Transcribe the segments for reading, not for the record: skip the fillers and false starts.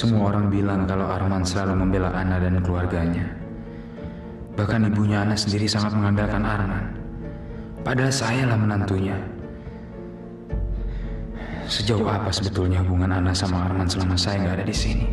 Semua orang bilang kalau Arman selalu membela Ana dan keluarganya. Bahkan ibunya Ana sendiri sangat mengandalkan Arman. Padahal sayalah menantunya. Sejauh apa sebetulnya hubungan Ana sama Arman selama saya nggak ada di sini?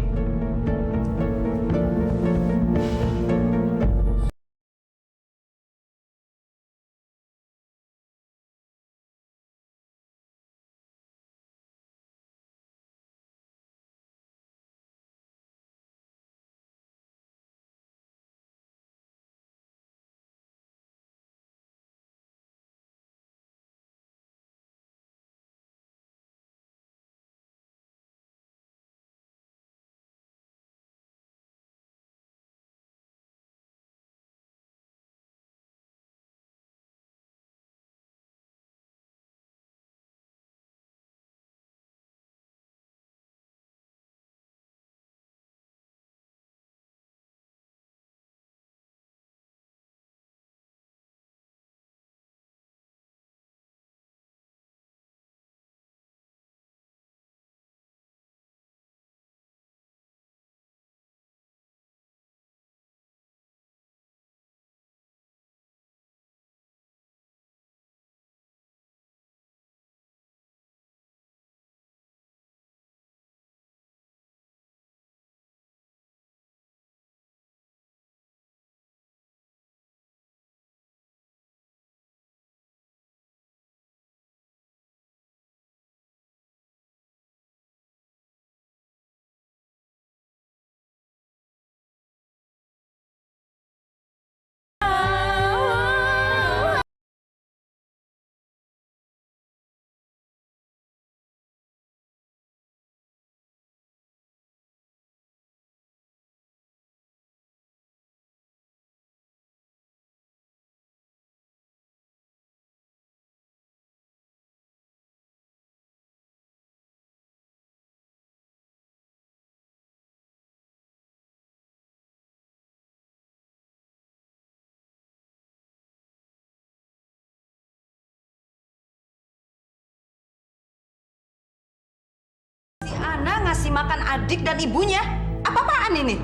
Ana ngasih makan adik dan ibunya. Apa-apaan ini?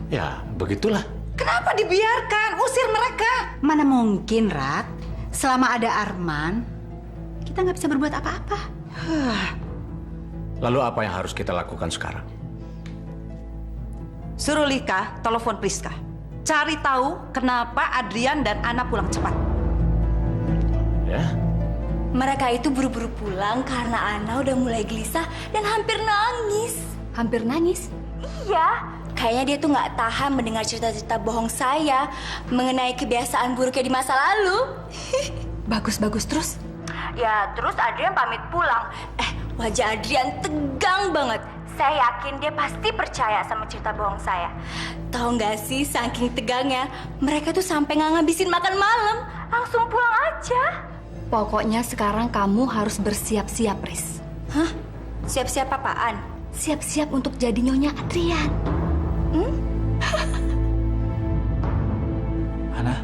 Ya, begitulah. Kenapa dibiarkan? Usir mereka. Mana mungkin, Rat. Selama ada Arman, kita nggak bisa berbuat apa-apa. Lalu apa yang harus kita lakukan sekarang? Suruh Lika telepon Priska. Cari tahu kenapa Adrian dan Ana pulang cepat. Ya. Mereka itu buru-buru pulang karena Ana udah mulai gelisah dan hampir nangis. Hampir nangis? Iya. Kayaknya dia tuh nggak tahan mendengar cerita-cerita bohong saya mengenai kebiasaan buruknya di masa lalu. Bagus-bagus terus? Ya, terus Adrian pamit pulang. Wajah Adrian tegang banget. Saya yakin dia pasti percaya sama cerita bohong saya. Tahu nggak sih, saking tegangnya, mereka tuh sampai nggak ngabisin makan malam. Langsung pulang aja. Pokoknya sekarang kamu harus bersiap-siap, Riz. Hah? Siap-siap apaan? Siap-siap untuk jadi nyonya Adrian. Ana?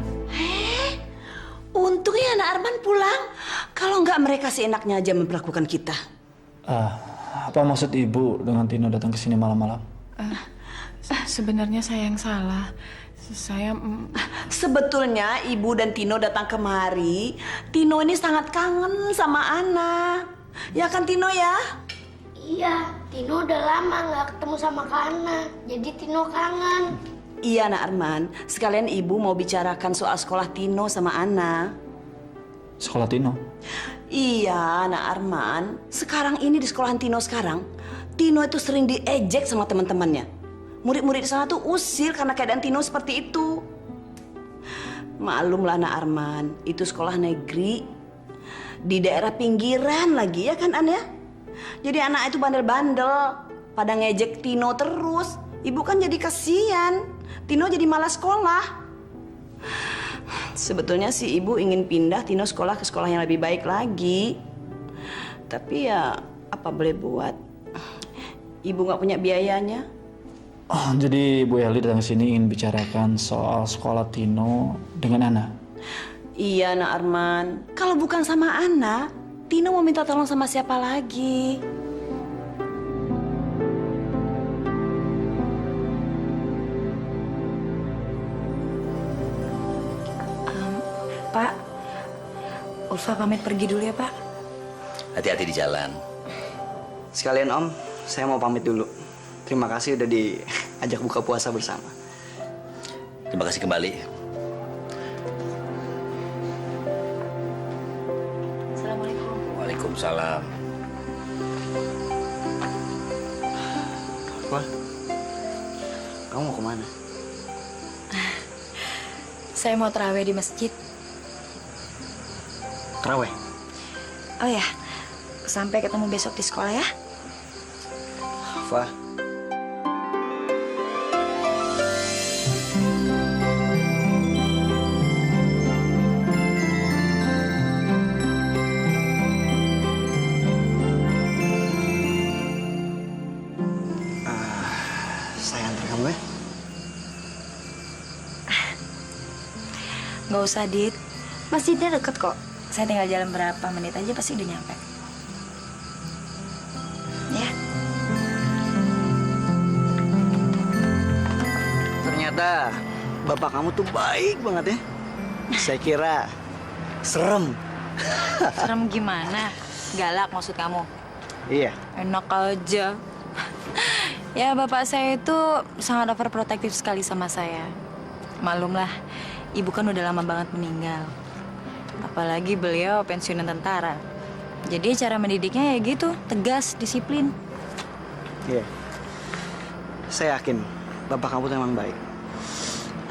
Untungnya anak Arman pulang. Kalau nggak mereka seenaknya aja memperlakukan kita. Apa maksud ibu dengan Tino datang ke sini malam-malam? Sebenarnya saya yang salah. Saya Sebetulnya ibu dan Tino datang kemari. Tino ini sangat kangen sama Ana. Ya kan Tino ya? Iya, Tino udah lama nggak ketemu sama Kana. Jadi Tino kangen. Iya Nak Arman. Sekalian ibu mau bicarakan soal sekolah Tino sama Ana. Sekolah Tino? Iya Nak Arman. Sekarang ini di sekolahan Tino sekarang, Tino itu sering diejek sama teman-temannya. Murid-murid di sana tuh usir karena keadaan Tino seperti itu. Maklum lah Nak Arman, itu sekolah negeri di daerah pinggiran lagi ya kan An ya? Jadi anak itu bandel-bandel, pada ngejek Tino terus. Ibu kan jadi kasihan, Tino jadi malas sekolah. Sebetulnya sih ibu ingin pindah Tino sekolah ke sekolah yang lebih baik lagi. Tapi ya apa boleh buat, ibu nggak punya biayanya. Oh, jadi Bu Eli datang ke sini ingin bicarakan soal sekolah Tino dengan Ana? Iya, Nak Arman. Kalau bukan sama Ana, Tino mau minta tolong sama siapa lagi? Pak, Ulfa pamit pergi dulu ya, Pak. Hati-hati di jalan. Sekalian Om, saya mau pamit dulu. Terima kasih udah diajak buka puasa bersama. Terima kasih kembali. Assalamualaikum. Waalaikumsalam. Wah, kamu mau kemana? Saya mau terawih di masjid. Terawih? Oh ya, sampai ketemu besok di sekolah ya. Wah, saya antar kamu ya. Nggak usah, Dit. Masjidnya deket kok. Saya tinggal jalan berapa menit aja pasti udah nyampe. Ya. Ternyata bapak kamu tuh baik banget ya. Saya kira serem. Serem gimana? Galak maksud kamu? Iya. Enak aja. Ya, bapak saya itu sangat overprotective sekali sama saya. Malumlah, ibu kan udah lama banget meninggal. Apalagi beliau pensiunan tentara. Jadi cara mendidiknya ya gitu, tegas, disiplin. Iya. Saya yakin bapak kamu tuh emang baik.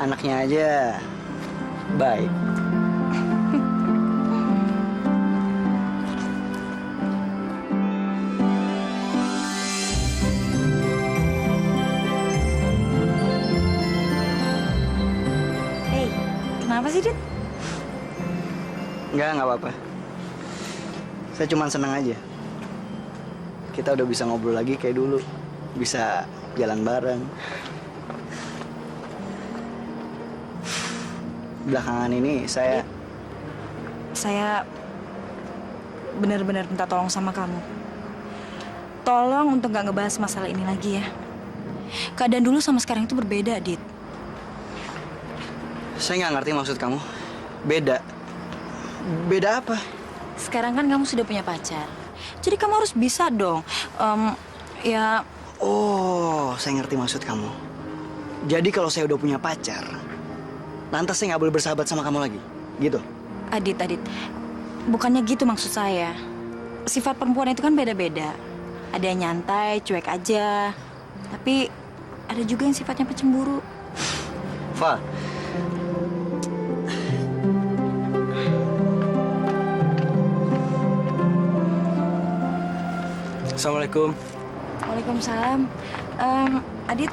Anaknya aja baik. Hei, kenapa sih, Dit? Nggak apa-apa. Saya cuma senang aja. Kita udah bisa ngobrol lagi kayak dulu. Bisa jalan bareng. Belakangan ini saya benar-benar minta tolong sama kamu. Tolong untuk gak ngebahas masalah ini lagi ya. Keadaan dulu sama sekarang itu berbeda, Dit. Saya nggak ngerti maksud kamu. Beda. Beda apa? Sekarang kan kamu sudah punya pacar. Jadi kamu harus bisa dong. Ya, Oh, saya ngerti maksud kamu. Jadi kalau saya udah punya pacar, lantas saya nggak boleh bersahabat sama kamu lagi, gitu? Adit. Bukannya gitu maksud saya. Sifat perempuan itu kan beda-beda. Ada yang nyantai, cuek aja. Tapi ada juga yang sifatnya pecemburu. Fa, Assalamualaikum. Waalaikumsalam. Adit,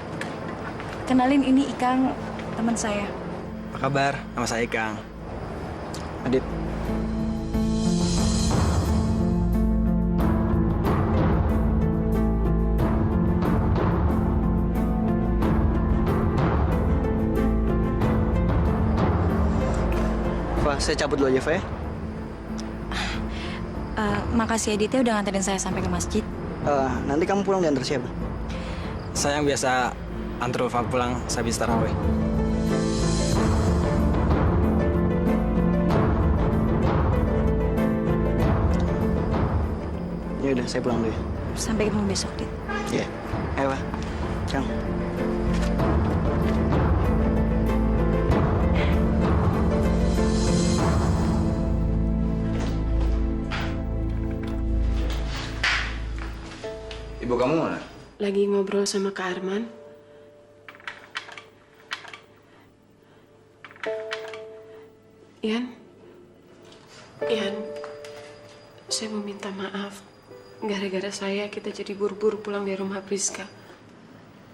kenalin ini Ikang, teman saya. Apa kabar? Nama saya Ikang. Adit. Fa, saya cabut dulu aja, Fa ya. Makasih Adit ya udah nganterin saya sampai ke masjid. Nanti kamu pulang diantar siapa? Saya yang biasa antar Ulfa pulang sehabis tarawih. Ya udah, saya pulang dulu ya. Sampai ketemu besok, Dit. Iya. Ayo, Fa. Kang. Ibu kamu mana? Lagi ngobrol sama Kak Arman. Ian, saya mau minta maaf. Gara-gara saya kita jadi buru-buru pulang dari rumah Priska.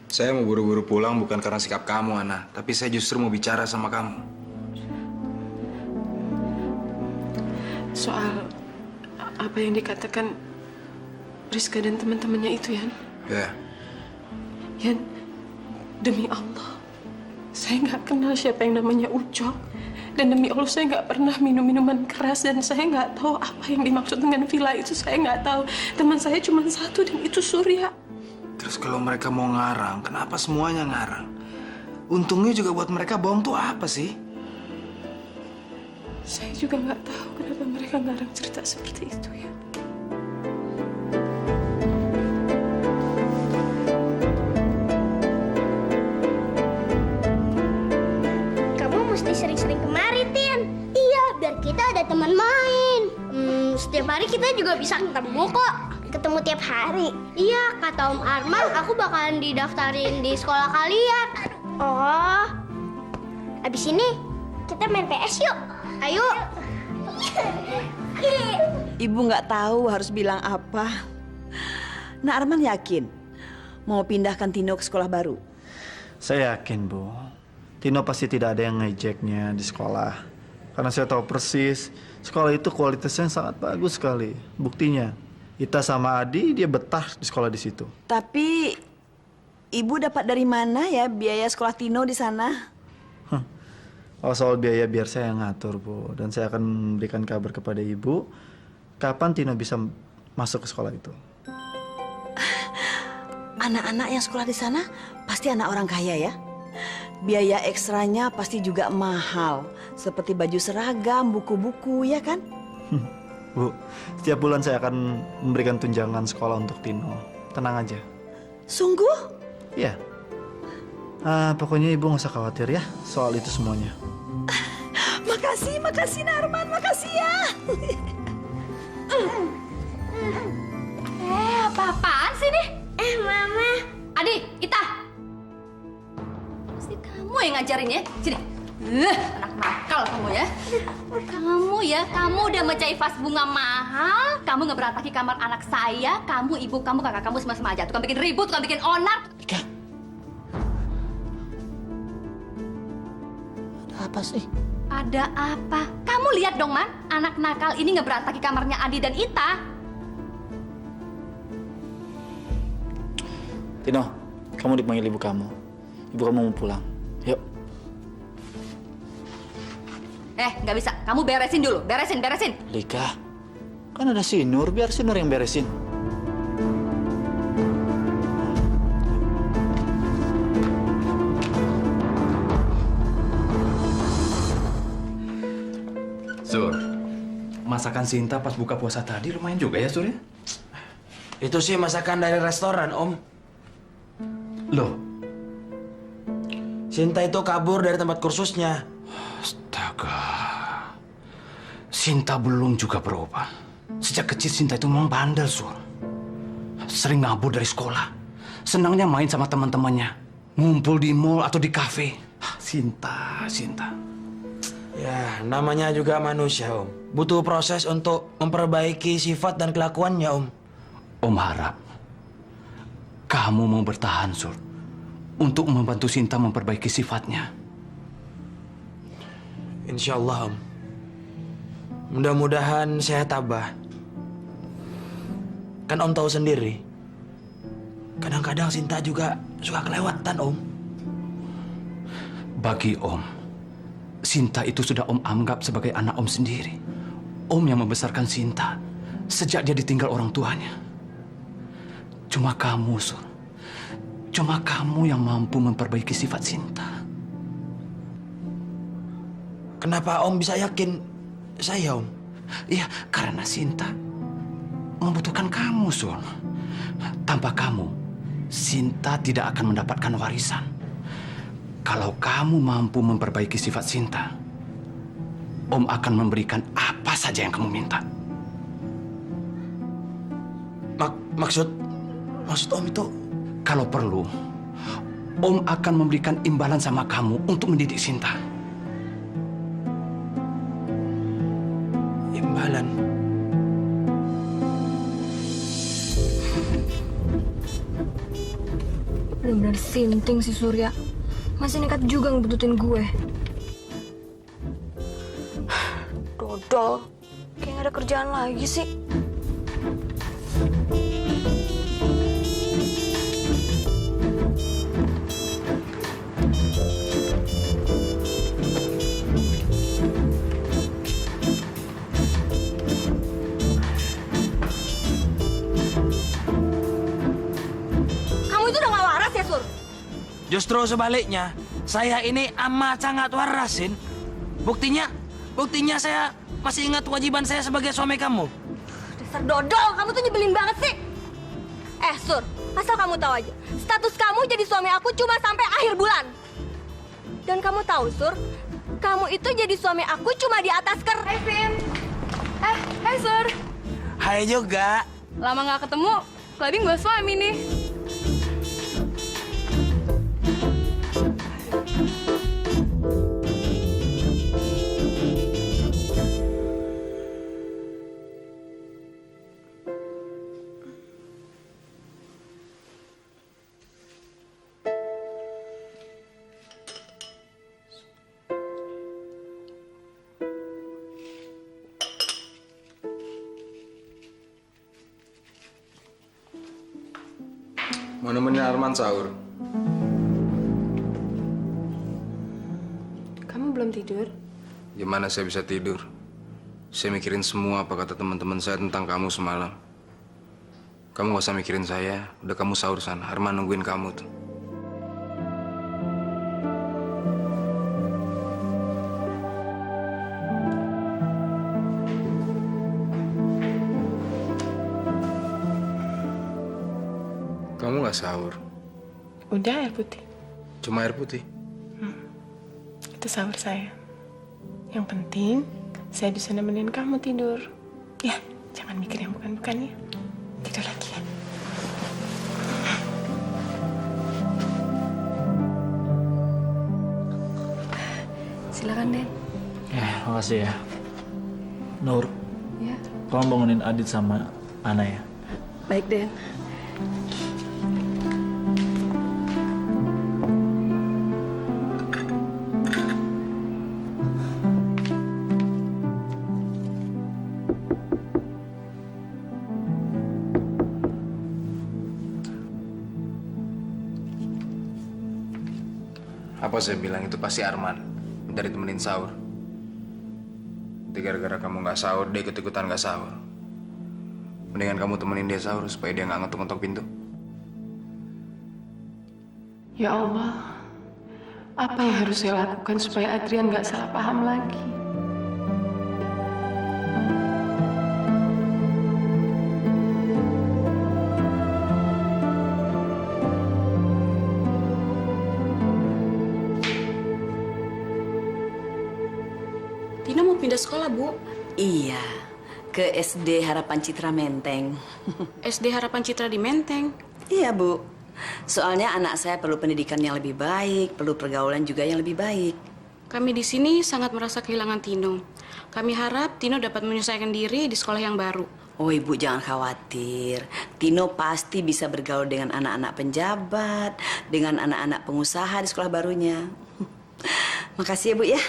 Saya mau buru-buru pulang bukan karena sikap kamu, Ana. Tapi saya justru mau bicara sama kamu. Soal apa yang dikatakan Priska dan teman-temannya itu, Yan. Ya. Yan, demi Allah, saya nggak kenal siapa yang namanya Ucok. Dan demi Allah, saya nggak pernah minum minuman keras. Dan saya nggak tahu apa yang dimaksud dengan villa itu. Saya nggak tahu. Teman saya cuma satu, dan itu Surya. Terus kalau mereka mau ngarang, kenapa semuanya ngarang? Untungnya juga buat mereka bohong tuh apa sih? Saya juga nggak tahu kenapa mereka ngarang cerita seperti itu ya. Kamu mesti sering-sering kemari, Tin. Iya, biar kita ada teman main. Setiap hari kita juga bisa ketemu kok. Ketemu tiap hari. Iya, kata Om Arman, aku bakalan didaftarin di sekolah kalian. Oh, abis ini kita main PS yuk. Ayo. Ibu nggak tahu harus bilang apa. Nak Arman yakin mau pindahkan Tino ke sekolah baru. Saya yakin, Bu. Tino pasti tidak ada yang ngejeknya di sekolah. Karena saya tahu persis, sekolah itu kualitasnya sangat bagus sekali. Buktinya, Ita sama Adi dia betah di sekolah di situ. Tapi ibu dapat dari mana ya biaya sekolah Tino di sana? Kalau soal biaya biar saya yang ngatur, Bu. Dan saya akan memberikan kabar kepada Ibu kapan Tino bisa masuk ke sekolah itu. Anak-anak yang sekolah di sana pasti anak orang kaya ya. Biaya ekstranya pasti juga mahal. Seperti baju seragam, buku-buku, ya kan? Bu, setiap bulan saya akan memberikan tunjangan sekolah untuk Tino. Tenang aja. Sungguh? Iya. Pokoknya Ibu nggak usah khawatir ya soal itu semuanya. Makasih Narman, makasih ya. Apa-apaan sih nih? Mama. Adi, Ita. Pasti kamu yang ngajarin ya. Sini. Anak nakal kamu ya. Kamu udah mencari vas bunga mahal. Kamu ngeberantakin kamar anak saya. Kamu, ibu kamu, kakak kamu sama aja. Tukang bikin ribut, tukang bikin onar. Ika. Ada apa sih? Ada apa? Kamu lihat dong, Man. Anak nakal ini ngeberantakin kamarnya Adi dan Ita. Tino, kamu dipanggil ibu kamu. Ibu kamu mau pulang. Yuk. Nggak bisa. Kamu beresin dulu. Beresin. Lika, kan ada si Nur. Biar si Nur yang beresin. Sur, masakan Sinta pas buka puasa tadi lumayan juga ya, Sur ya? Itu sih masakan dari restoran, Om. Loh, Sinta itu kabur dari tempat kursusnya. astaga. Sinta belum juga berubah. Sejak kecil Sinta itu memang bandel, Sur. Sering ngabur dari sekolah. Senangnya main sama teman-temannya. Ngumpul di mall atau di kafe. Sinta. Ya, namanya juga manusia, Om. Butuh proses untuk memperbaiki sifat dan kelakuannya, Om. Om harap kamu mau bertahan, Sur. Untuk membantu Sinta memperbaiki sifatnya. Insya Allah, Om. Mudah-mudahan saya tabah. Kan Om tahu sendiri, kadang-kadang Sinta juga suka kelewatan, Om. Bagi Om, Sinta itu sudah Om anggap sebagai anak Om sendiri. Om yang membesarkan Sinta sejak dia ditinggal orang tuanya. Cuma kamu, Sur. Cuma kamu yang mampu memperbaiki sifat Sinta. Kenapa Om bisa yakin saya, Om? Iya, karena Sinta membutuhkan kamu, Sur. Tanpa kamu, Sinta tidak akan mendapatkan warisan. Kalau kamu mampu memperbaiki sifat Sinta, Om akan memberikan apa saja yang kamu minta. Maksud Om itu? Kalau perlu, Om akan memberikan imbalan sama kamu untuk mendidik Sinta. Imbalan? Bener-bener sinting si Surya. Masih nekat juga ngebututin gue. Dodol. Kayak gak ada kerjaan lagi sih. Justru sebaliknya, saya ini amat sangat warasin. Buktinya, Buktinya saya masih ingat kewajiban saya sebagai suami kamu. Dasar dodol, kamu tuh nyebelin banget sih. Sur, asal kamu tahu aja, status kamu jadi suami aku cuma sampai akhir bulan. Dan kamu tahu, Sur, kamu itu jadi suami aku cuma di atas Hai, Vin. Hai, Sur. Hai juga. Lama nggak ketemu, Klebing gue suami nih. Mau nemenin Arman sahur? Kamu belum tidur? Gimana saya bisa tidur? Saya mikirin semua apa kata teman-teman saya tentang kamu semalam. Kamu gak usah mikirin saya, udah kamu sahur sana. Arman nungguin kamu tuh. Kamu gak sahur? Udah air putih. Cuma air putih? Itu sahur saya. Yang penting, saya bisa nemenin kamu tidur. Ya, jangan mikir yang bukan-bukan ya. Tidur lagi ya. Silakan, Den. Makasih ya. Nur, Ya. tolong bangunin Adit sama Ana ya. Baik, Den. Apa saya bilang itu pasti Arman. Minta ditemenin sahur. Nanti gara-gara kamu gak sahur, dia ikut-ikutan gak sahur. Mendingan kamu temenin dia sahur supaya dia gak ngetok-ngetok pintu. Ya Allah, apa yang harus saya lakukan supaya Adrian nggak salah paham lagi? Tina mau pindah sekolah, Bu. Iya, ke SD Harapan Citra Menteng. SD Harapan Citra di Menteng. Iya, Bu. Soalnya anak saya perlu pendidikan yang lebih baik, perlu pergaulan juga yang lebih baik. Kami di sini sangat merasa kehilangan Tino. Kami harap Tino dapat menyesuaikan diri di sekolah yang baru. Oh, Ibu jangan khawatir. Tino pasti bisa bergaul dengan anak-anak penjabat, dengan anak-anak pengusaha di sekolah barunya. Makasih ya, Bu ya.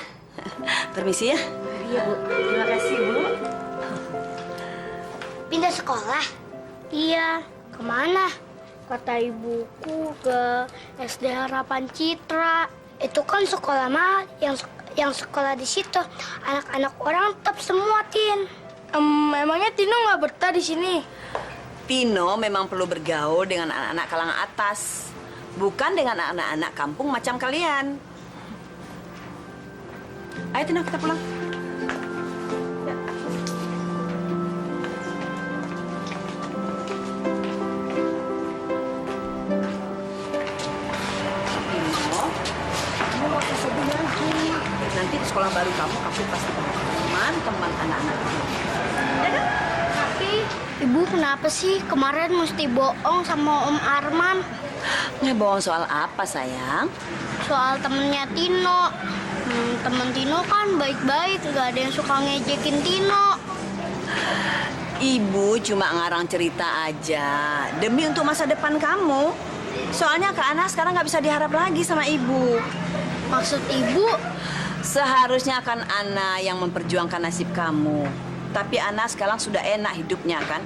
Permisi ya. Iya, Bu. Terima kasih, Bu. Pindah sekolah? Iya. Kemana? Kata ibuku ke SD Harapan Citra. Itu kan sekolah mah yang sekolah di situ. Anak-anak orang tetap semua, Tin. Memangnya Tino nggak betah di sini? Tino memang perlu bergaul dengan anak-anak kalangan atas, bukan dengan anak-anak kampung macam kalian. Ayo Tino, kita pulang. Ya. Tino, kamu gak usah sedih lagi. Nanti di sekolah baru kamu pasti teman-teman anak-anak kamu. Tapi ibu kenapa sih kemarin mesti bohong sama Om Arman? Ngebohong soal apa, sayang? Soal temennya Tino. Temen Tino kan baik-baik, nggak ada yang suka ngejekin Tino. Ibu cuma ngarang cerita aja demi untuk masa depan kamu. Soalnya Kak Ana sekarang nggak bisa diharap lagi sama ibu. Maksud ibu? Seharusnya kan Ana yang memperjuangkan nasib kamu. Tapi Ana sekarang sudah enak hidupnya kan.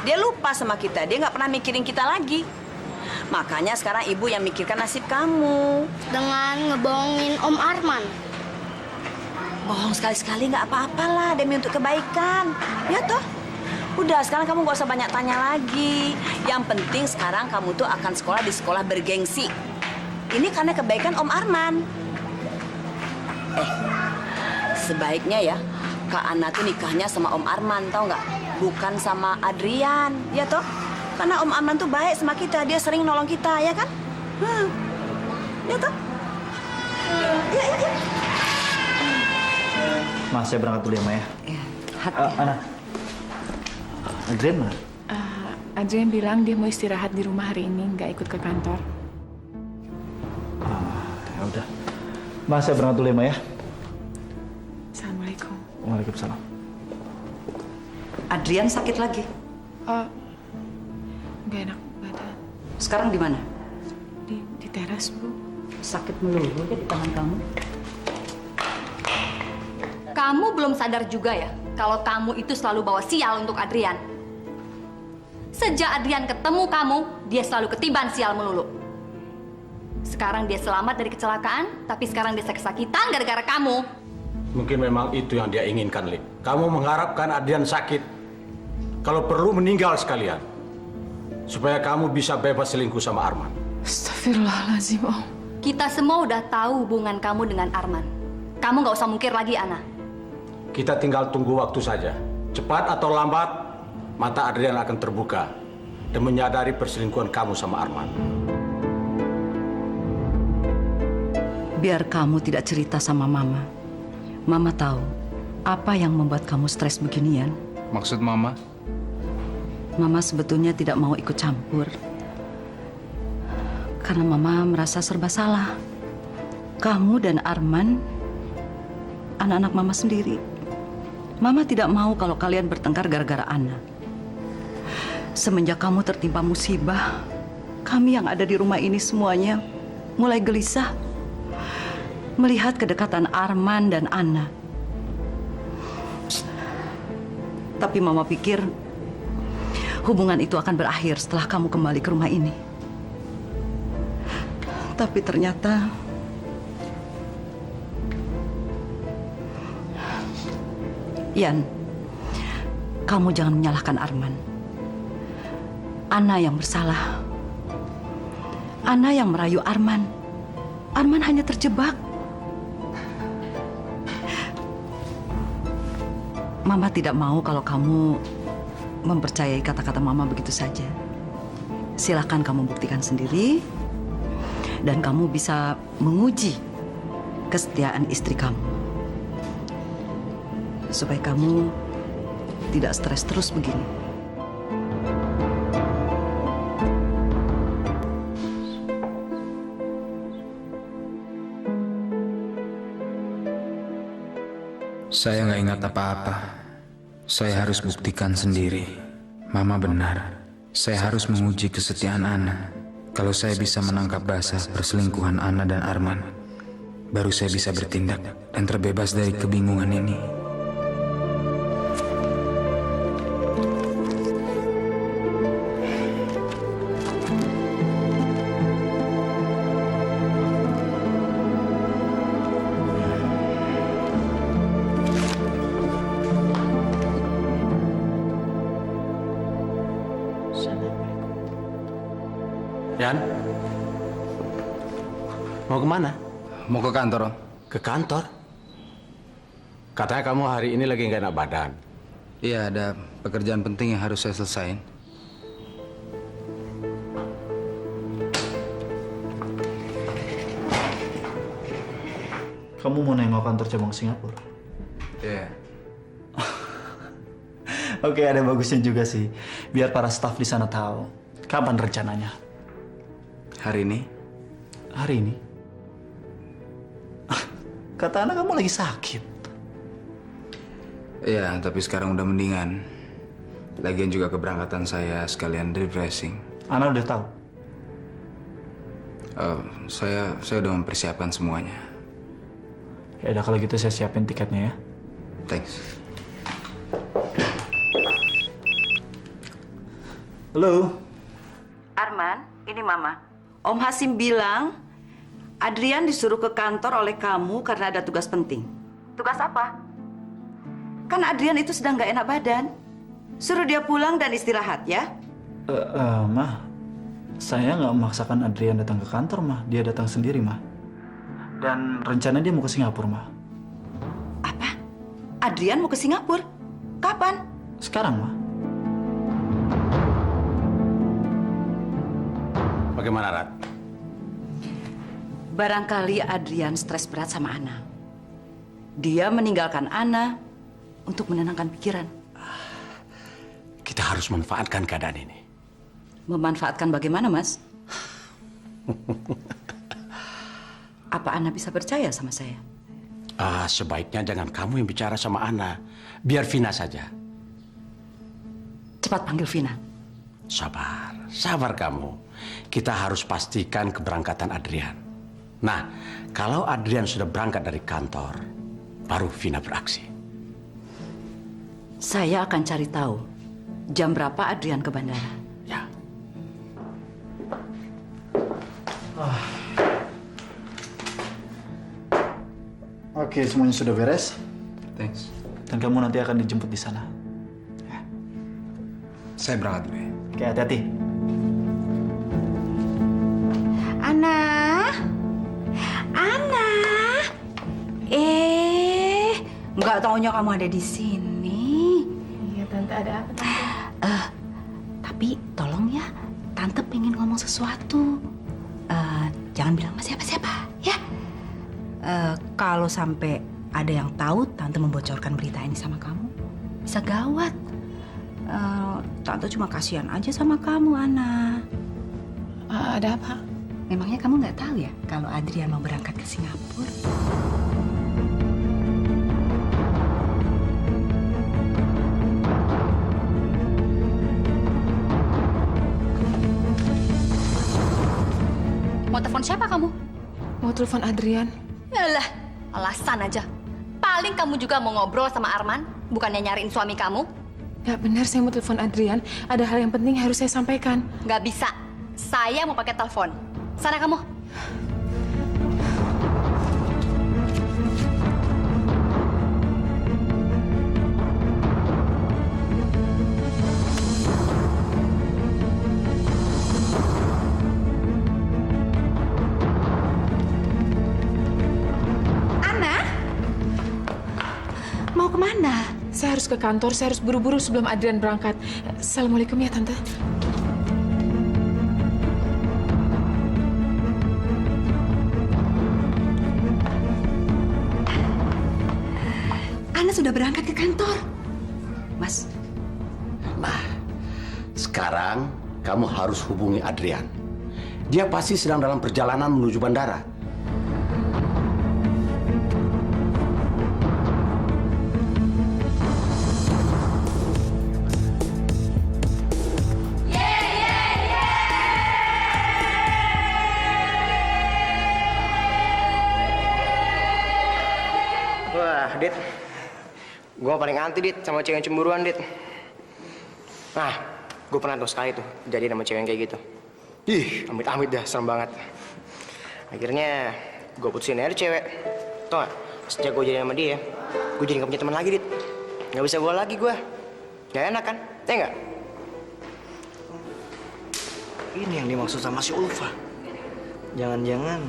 Dia lupa sama kita, dia nggak pernah mikirin kita lagi. Makanya sekarang ibu yang mikirkan nasib kamu. Dengan ngebohongin Om Arman. Bohong sekali-sekali nggak apa-apalah demi untuk kebaikan. Ya toh? Udah, sekarang kamu nggak usah banyak tanya lagi. Yang penting sekarang kamu tuh akan sekolah di sekolah bergengsi. Ini karena kebaikan Om Arman. Sebaiknya ya, Kak Ana tuh nikahnya sama Om Arman, tau nggak? Bukan sama Adrian, ya toh? Karena Om Arman tuh baik sama kita, dia sering nolong kita, ya kan? Ya toh? Ya. Ma, saya berangkat dulu ya, Ma ya. Hati. Ana. Adrian mana? Adrian bilang dia mau istirahat di rumah hari ini, nggak ikut ke kantor. Ya udah. Ma, saya berangkat dulu ya, Ma ya. Assalamualaikum. Waalaikumsalam. Adrian sakit lagi. Nggak enak badan. Sekarang di mana? Di teras, Bu. Sakit melulu ya di tangan kamu. Kamu belum sadar juga ya kalau kamu itu selalu bawa sial untuk Adrian. Sejak Adrian ketemu kamu, dia selalu ketiban sial melulu. Sekarang dia selamat dari kecelakaan, tapi sekarang dia sakit-sakitan gara-gara kamu. Mungkin memang itu yang dia inginkan, Lik. Kamu mengharapkan Adrian sakit. Kalau perlu meninggal sekalian. Supaya kamu bisa bebas selingkuh sama Arman. Astagfirullahaladzim, Om. Kita semua udah tahu hubungan kamu dengan Arman. Kamu nggak usah mungkir lagi, Ana. Kita tinggal tunggu waktu saja. Cepat atau lambat, mata Adrian akan terbuka dan menyadari perselingkuhan kamu sama Arman. Biar kamu tidak cerita sama Mama. Mama tahu apa yang membuat kamu stres beginian. Maksud Mama? Mama sebetulnya tidak mau ikut campur. Karena Mama merasa serba salah. Kamu dan Arman, anak-anak Mama sendiri. Mama tidak mau kalau kalian bertengkar gara-gara Ana. Semenjak kamu tertimpa musibah, kami yang ada di rumah ini semuanya mulai gelisah melihat kedekatan Arman dan Ana. Tapi Mama pikir hubungan itu akan berakhir setelah kamu kembali ke rumah ini. Tapi ternyata Yan, kamu jangan menyalahkan Arman. Ana yang bersalah. Ana yang merayu Arman. Arman hanya terjebak. Mama tidak mau kalau kamu mempercayai kata-kata Mama begitu saja. Silahkan kamu buktikan sendiri. Dan kamu bisa menguji kesetiaan istri kamu. Supaya kamu tidak stres terus begini. Saya nggak ingat apa-apa. Saya harus buktikan sendiri. Mama benar. Saya harus menguji kesetiaan Ana. Kalau saya bisa menangkap basah perselingkuhan Ana dan Arman, baru saya bisa bertindak dan terbebas dari kebingungan ini. Yan, mau kemana? Mau ke kantor, Om. Ke kantor? Katanya kamu hari ini lagi nggak enak badan. Iya, ada pekerjaan penting yang harus saya selesaiin. Kamu mau nengok kantor cabang Singapura? Iya. Oke, ada bagusnya juga sih. Biar para staf di sana tahu. Kapan rencananya? Hari ini? Hari ini? Kata anak kamu lagi sakit. Iya, tapi sekarang udah mendingan. Lagian juga keberangkatan saya sekalian refreshing. Ana udah tahu? Saya udah mempersiapkan semuanya. Ya udah kalau gitu saya siapin tiketnya ya. Thanks. Halo. Arman, ini Mama. Om Hasim bilang Adrian disuruh ke kantor oleh kamu karena ada tugas penting. Tugas apa? Kan Adrian itu sedang nggak enak badan. Suruh dia pulang dan istirahat ya. Mah, saya nggak memaksakan Adrian datang ke kantor, Mah. Dia datang sendiri, Mah. Dan rencana dia mau ke Singapura, Mah. Apa? Adrian mau ke Singapura. Kapan? Sekarang, Ma. Bagaimana, Rat? Barangkali Adrian stres berat sama Ana. Dia meninggalkan Ana untuk menenangkan pikiran. Kita harus manfaatkan keadaan ini. Memanfaatkan bagaimana, Mas? Apa Ana bisa percaya sama saya? Sebaiknya jangan kamu yang bicara sama Ana. Biar Vina saja. Cepat panggil Vina. Sabar kamu. Kita harus pastikan keberangkatan Adrian. Nah, kalau Adrian sudah berangkat dari kantor, baru Vina beraksi. Saya akan cari tahu jam berapa Adrian ke bandara. Ya. Oke, semuanya sudah beres. Thanks. Dan kamu nanti akan dijemput di sana. Saya berangkat dulu ya. Oke, hati-hati. Ana. Nggak taunya kamu ada di sini. Iya, Tante, ada apa, Tante? Tapi tolong ya, Tante pengen ngomong sesuatu. Jangan bilang sama siapa-siapa, ya. Kalau sampai ada yang tahu Tante membocorkan berita ini sama kamu, bisa gawat. Tante cuma kasihan aja sama kamu, Ana. Ada apa? Memangnya kamu nggak tahu ya kalau Adrian mau berangkat ke Singapura? Mau telepon siapa kamu? Mau telepon Adrian. Yalah, alasan aja. Paling kamu juga mau ngobrol sama Arman, bukannya nyariin suami kamu. Gak benar, saya mau telepon Adrian. Ada hal yang penting harus saya sampaikan. Gak bisa. Saya mau pakai telepon. Sana kamu. Mau kemana? Saya harus ke kantor, saya harus buru-buru sebelum Adrian berangkat. Assalamualaikum ya, Tante. Ana sudah berangkat ke kantor. Mas. Nah, sekarang kamu harus hubungi Adrian. Dia pasti sedang dalam perjalanan menuju bandara. Wah, Dit. Gue paling anti, Dit, sama cewek yang cemburuan, Dit. Nah, gue pernah tuh sekali tuh jadi sama cewek yang kayak gitu. Ih, amit-amit dah, serem banget. Akhirnya gue putusin aja cewek. Tau gak, sejak gue jadi sama dia, gue jadi gak punya teman lagi, Dit. Gak bisa gue lagi gue. Gak enak kan? Ya nggak? Ini yang dimaksud sama si Ulfa. Jangan-jangan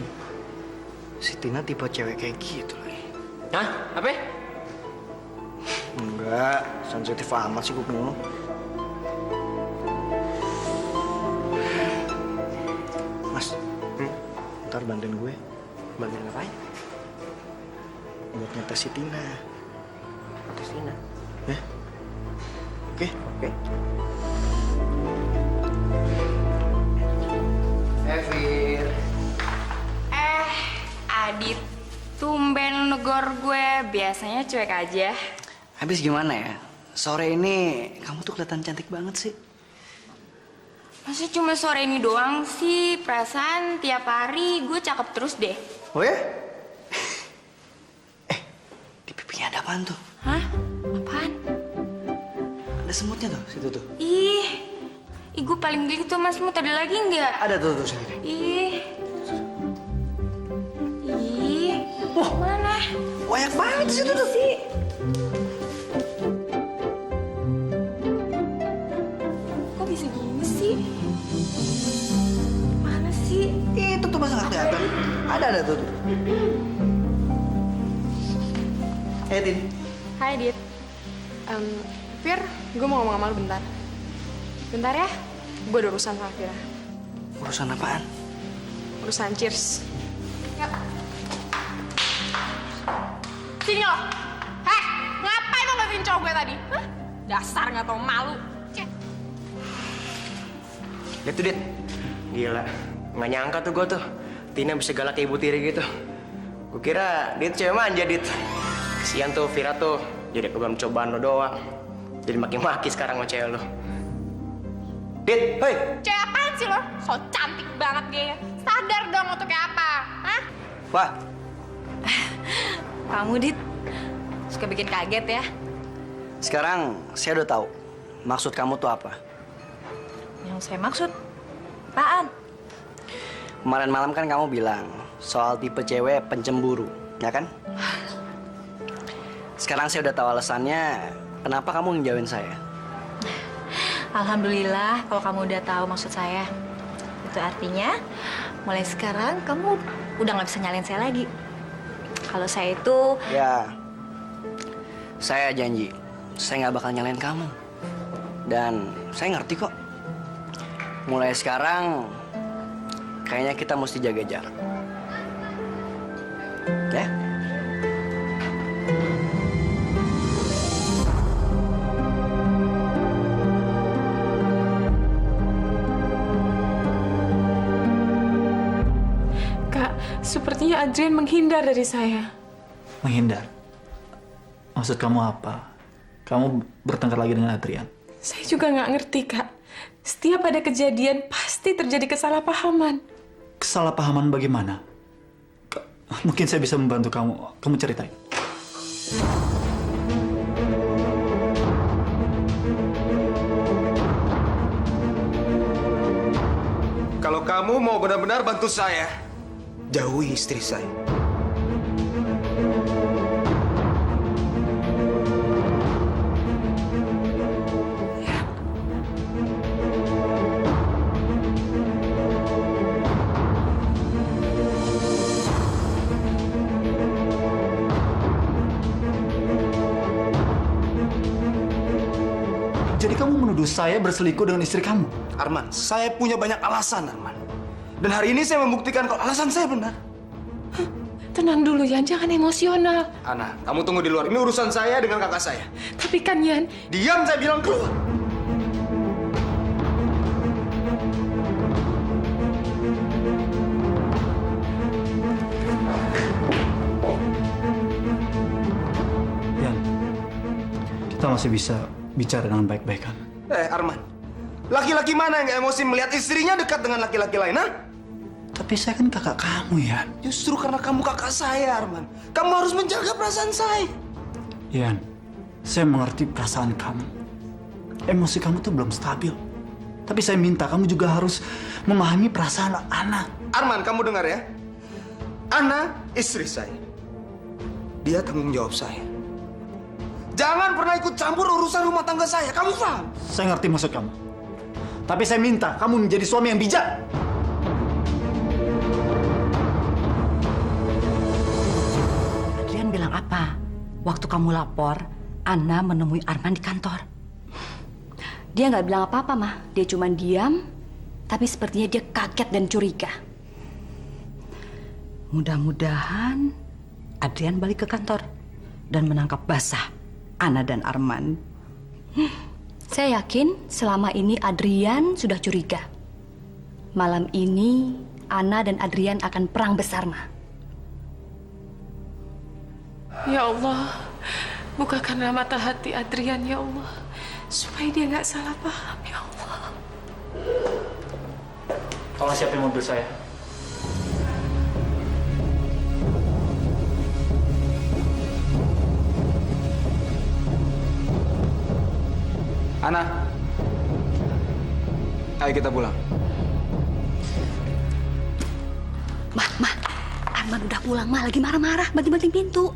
si Tina tipe cewek kayak gitu lagi. Hah? Apa? Enggak, sensitif amat sih kuping lu. Mas, ntar bantuin gue. Bantuin ngapain? Buat ngetes si Tina. Tes Tina? Ya? Oke? Oke. Evir. Adit, tumben negor gue. Biasanya cuek aja. Habis gimana ya? Sore ini kamu tuh kelihatan cantik banget sih. Masa cuma sore ini doang sih? Perasaan tiap hari gue cakep terus deh. Oh ya? Di pipinya ada apaan tuh? Hah? Apaan? Ada semutnya tuh, situ tuh. Ih, gue paling geli tuh, Mas. Mau tadi lagi nggak? Ada tuh sendiri. Ih. Wah, mana? Banyak banget situ tuh. Kok bisa gini sih? Mana sih? Itu tuh masa nggak kelihatan. Ada tuh. Tin, Hai, Dit. Fir, gue mau ngomong sama lu bentar. Bentar ya, gue ada urusan sama Fira. Urusan apaan? Urusan cheers. Yap. Sini lo. Heh, ngapain lo ngeliatin cowok gue tadi? Hah? Dasar nggak tau malu. Cek. Lihat tuh, Dit. Gila. Nggak nyangka tuh gue tuh. Tina bisa galak kayak Ibu Tiri gitu. Gue kira dia tuh cewek manja, Dit. Kesian tuh Vira tuh. Jadi aku belum cobaan lo doang. Jadi maki-maki sekarang sama cewek lo. Dit, hei! Cewek apaan sih lo? So cantik banget kayaknya. Sadar dong lo tuh kayak apa. Hah? Wah, Kamu, Dit, suka bikin kaget ya. sekarang saya udah tahu maksud kamu tuh apa. Yang saya maksud, apaan? Kemarin malam kan kamu bilang soal tipe cewek pencemburu, ya kan? Sekarang saya udah tahu alasannya kenapa kamu ngejauhin saya. Alhamdulillah kalau kamu udah tahu maksud saya. Itu artinya mulai sekarang kamu udah nggak bisa nyalain saya lagi. Kalau saya itu... Ya, saya janji saya nggak bakal nyalain kamu. Dan saya ngerti kok. Mulai sekarang kayaknya kita mesti jaga jarak. Ya? Kak, sepertinya Adrian menghindar dari saya. Menghindar? Maksud kamu apa? Kamu bertengkar lagi dengan Adrian? Saya juga nggak ngerti, Kak. Setiap ada kejadian, pasti terjadi kesalahpahaman. Kesalahpahaman bagaimana? Mungkin saya bisa membantu kamu. Kamu ceritain. Kalau kamu mau benar-benar bantu saya, jauhi istri saya. Jadi kamu menuduh saya berselingkuh dengan istri kamu? Arman, saya punya banyak alasan, Arman. Dan hari ini saya membuktikan kalau alasan saya benar. Tenang dulu, Yan. Jangan emosional. Ana, kamu tunggu di luar. Ini urusan saya dengan kakak saya. Tapi kan, Yan... Diam, saya bilang keluar. Yan, kita masih bisa bicara dengan baik-baik kan? Arman, laki-laki mana yang emosi melihat istrinya dekat dengan laki-laki lain, ha? Tapi saya kan kakak kamu, Yan. Justru karena kamu kakak saya, Arman. Kamu harus menjaga perasaan saya. Yan, saya mengerti perasaan kamu. Emosi kamu tuh belum stabil. Tapi saya minta kamu juga harus memahami perasaan Ana. Arman, kamu dengar ya? Ana, istri saya. Dia tanggung jawab saya. Jangan pernah ikut campur urusan rumah tangga saya. Kamu paham? Saya ngerti maksud kamu. Tapi saya minta kamu menjadi suami yang bijak. Adrian bilang apa? Waktu kamu lapor, Ana menemui Arman di kantor. Dia nggak bilang apa-apa, Mah. Dia cuma diam, tapi sepertinya dia kaget dan curiga. Mudah-mudahan Adrian balik ke kantor dan menangkap basah Ana dan Arman. Saya yakin selama ini Adrian sudah curiga. Malam ini Ana dan Adrian akan perang besar, Mah. Ya Allah, bukakanlah mata hati Adrian, ya Allah. Supaya dia nggak salah paham, ya Allah. Tolong siapin mobil saya. Ana, ayo kita pulang. Mah, Arman udah pulang, Mah. Lagi marah-marah, banting-banting pintu.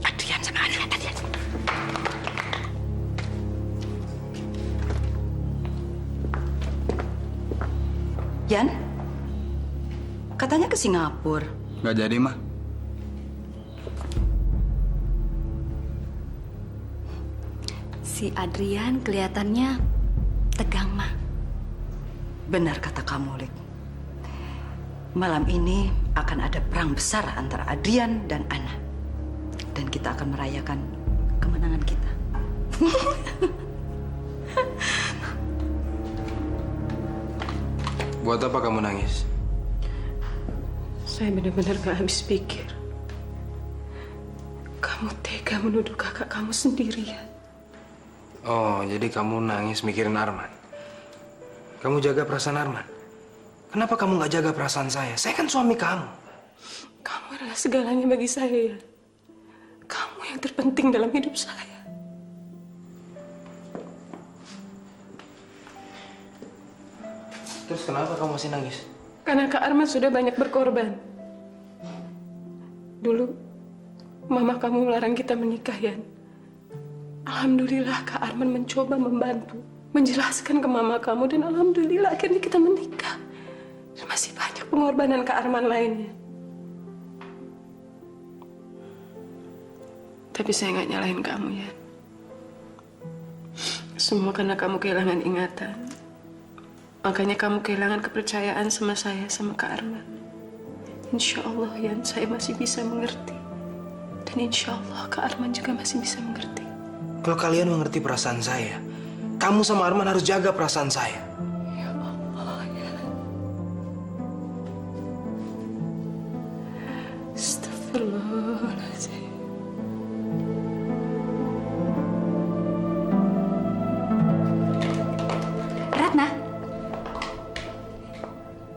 Adrian sama Adrian. Yan, katanya ke Singapura. Nggak jadi, Mah. Si Adrian kelihatannya tegang, Ma. Benar kata kamu, Lik. Malam ini akan ada perang besar antara Adrian dan Ana. Dan kita akan merayakan kemenangan kita. Buat apa kamu nangis? Saya benar-benar gak habis pikir. Kamu tega menuduh kakak kamu sendirian. Oh, jadi kamu nangis mikirin Arman. Kamu jaga perasaan Arman. Kenapa kamu nggak jaga perasaan saya? Saya kan suami kamu. Kamu adalah segalanya bagi saya. Kamu yang terpenting dalam hidup saya. Terus kenapa kamu masih nangis? Karena Kak Arman sudah banyak berkorban. Dulu, mama kamu melarang kita menikah, Yan. Alhamdulillah Kak Arman mencoba membantu, menjelaskan ke mama kamu, dan alhamdulillah akhirnya kita menikah. Dan masih banyak pengorbanan Kak Arman lainnya. Tapi saya nggak nyalahin kamu, Yan. Semua karena kamu kehilangan ingatan. Makanya kamu kehilangan kepercayaan sama saya, sama Kak Arman. Insya Allah, Yan, saya masih bisa mengerti. Dan insya Allah, Kak Arman juga masih bisa mengerti. Kalau kalian mengerti perasaan saya, kamu sama Arman harus jaga perasaan saya. Ya Allah, ya. Astagfirullahaladzim. Ratna,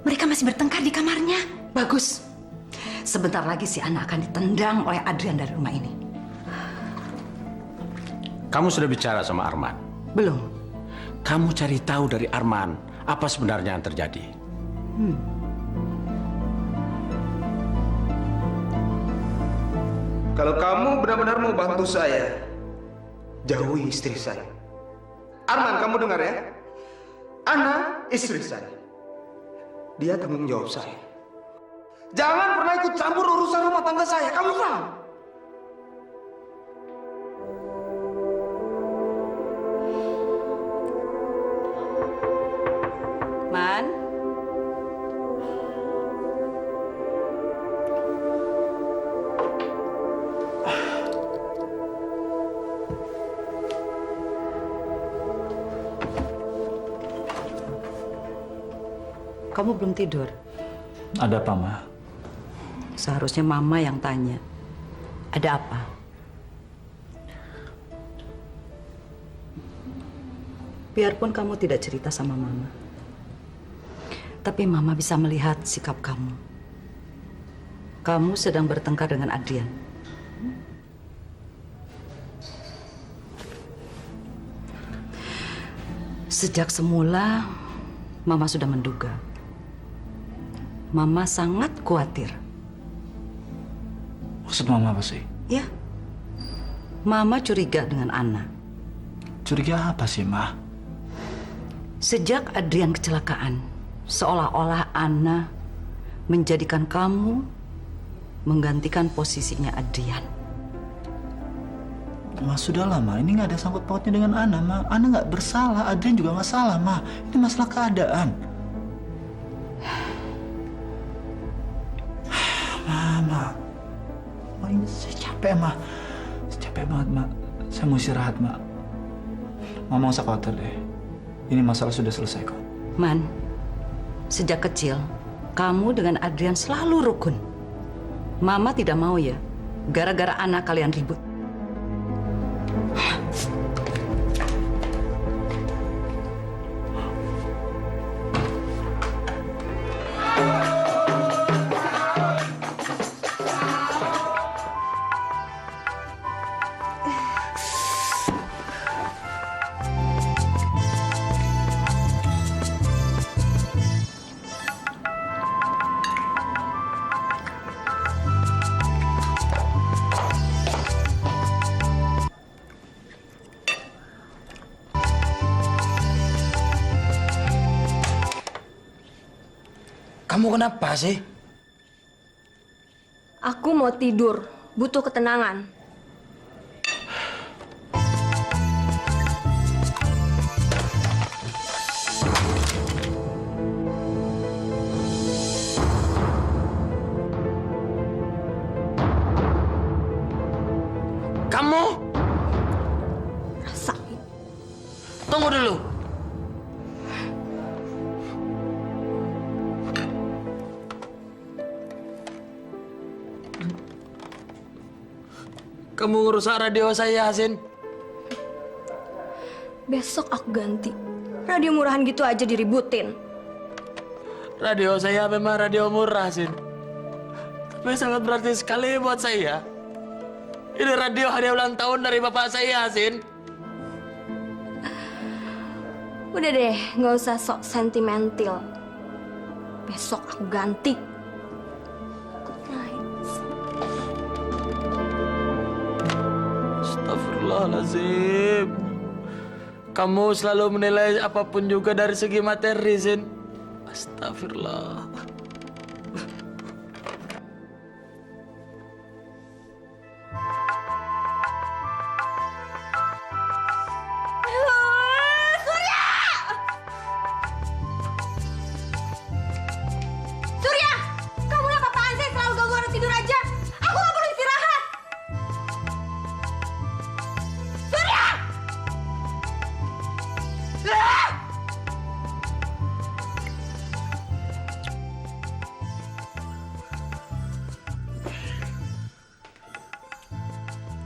mereka masih bertengkar di kamarnya. Bagus. Sebentar lagi si Ana akan ditendang oleh Adrian dari rumah ini. Kamu sudah bicara sama Arman? Belum. Kamu cari tahu dari Arman apa sebenarnya yang terjadi. Kalau kamu benar-benar mau bantu saya, jauhi istri saya. Arman, kamu dengar ya? Ana istri saya. Dia tanggung jawab saya. Jangan pernah ikut campur urusan rumah tangga saya. Kamu paham? Man. Kamu belum tidur? Ada apa, Ma? Seharusnya Mama yang tanya. Ada apa? Biarpun kamu tidak cerita sama Mama, tapi Mama bisa melihat sikap kamu. Kamu sedang bertengkar dengan Adrian. Sejak semula, Mama sudah menduga. Mama sangat khawatir. Maksud Mama apa sih? Ya, Mama curiga dengan Ana. Curiga apa sih, Ma? Sejak Adrian kecelakaan, seolah-olah Ana menjadikan kamu menggantikan posisinya Adrian. Ma, sudah lah, Ma. Ini nggak ada sangkut pautnya dengan Ana, Ma. Ana nggak bersalah, Adrian juga nggak salah, Ma. Ini masalah keadaan. Ma, ini saya capek, Ma. Saya capek banget, Ma. Saya mau istirahat, Ma. Mama nggak usah khawatir deh. Ini masalah sudah selesai kok. Man, sejak kecil, kamu dengan Adrian selalu rukun. Mama tidak mau ya, gara-gara anak kalian ribut. Kamu kenapa sih? Aku mau tidur, butuh ketenangan. Kamu? Rasain. Tunggu dulu. Kamu ngerusak radio saya, Hasin. Besok aku ganti. Radio murahan gitu aja diributin. Radio saya memang radio murah, Sin. Tapi sangat berarti sekali buat saya. Ini radio hadiah ulang tahun dari bapak saya, Sin. Udah deh, nggak usah sok sentimental. Besok aku ganti. Astagfirullahaladzim. Kamu selalu menilai apapun juga dari segi materi, Sin. Astagfirullah. Surya! Kamu lah apaan sih selalu ganggu orang tidur aja? Aku nggak perlu istirahat. Surya!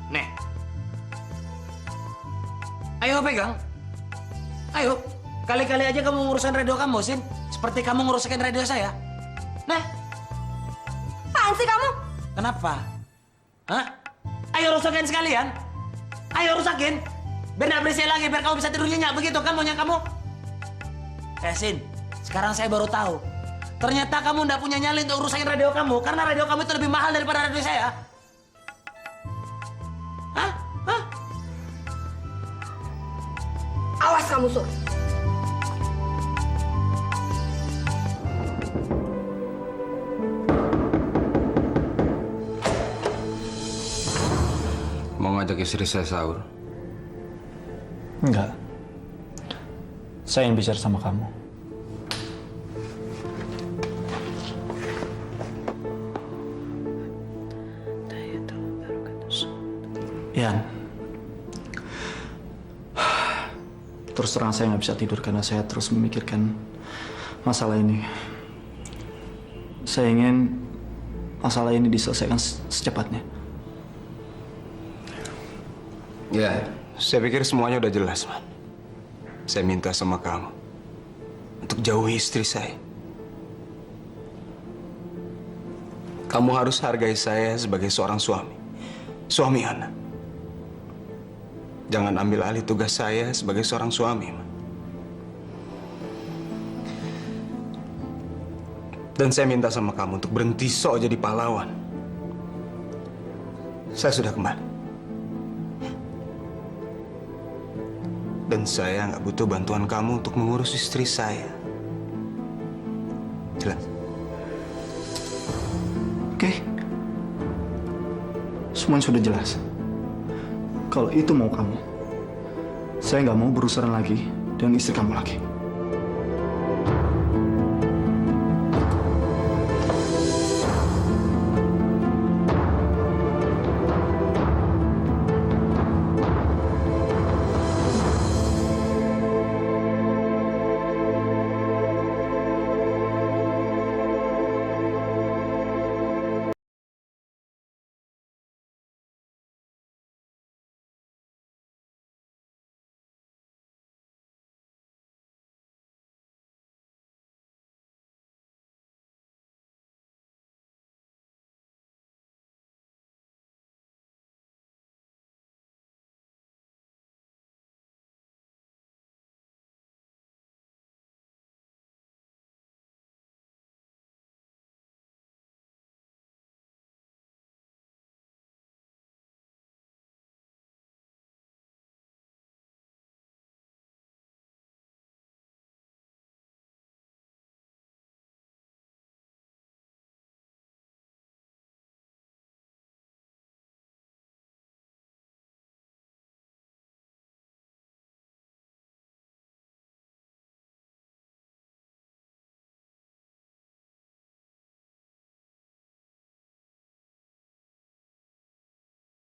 Nih. Ayo pegang. Ayo. Kali-kali aja kamu ngurusin radio kamu, Sin. Seperti kamu ngurusin radio saya. Nah. Apaan sih kamu? Kenapa? Hah? Ayo rusakin sekalian. Ayo rusakin. Biar nggak berisik lagi, biar kamu bisa tidur nyenyak. Begitu kan maunya kamu? Sin, sekarang saya baru tahu. Ternyata kamu nggak punya nyali untuk rusakin radio kamu. Karena radio kamu itu lebih mahal daripada radio saya. Hah? Hah? Awas kamu, Sur. Mau ngajak istri saya sahur? Enggak. Saya ingin bicara sama kamu. Yan. Terus terang saya nggak bisa tidur karena saya terus memikirkan masalah ini. Saya ingin masalah ini diselesaikan secepatnya. Ya, saya pikir semuanya udah jelas, Man. Saya minta sama kamu untuk jauhi istri saya. Kamu harus hargai saya sebagai seorang suami. Suami Ana. Jangan ambil alih tugas saya sebagai seorang suami, Man. Dan saya minta sama kamu untuk berhenti sok jadi pahlawan. Saya sudah kembali. Dan saya nggak butuh bantuan kamu untuk mengurus istri saya. Jelas? Oke. Semuanya sudah jelas. Kalau itu mau kamu, saya nggak mau berurusan lagi dengan istri kamu lagi.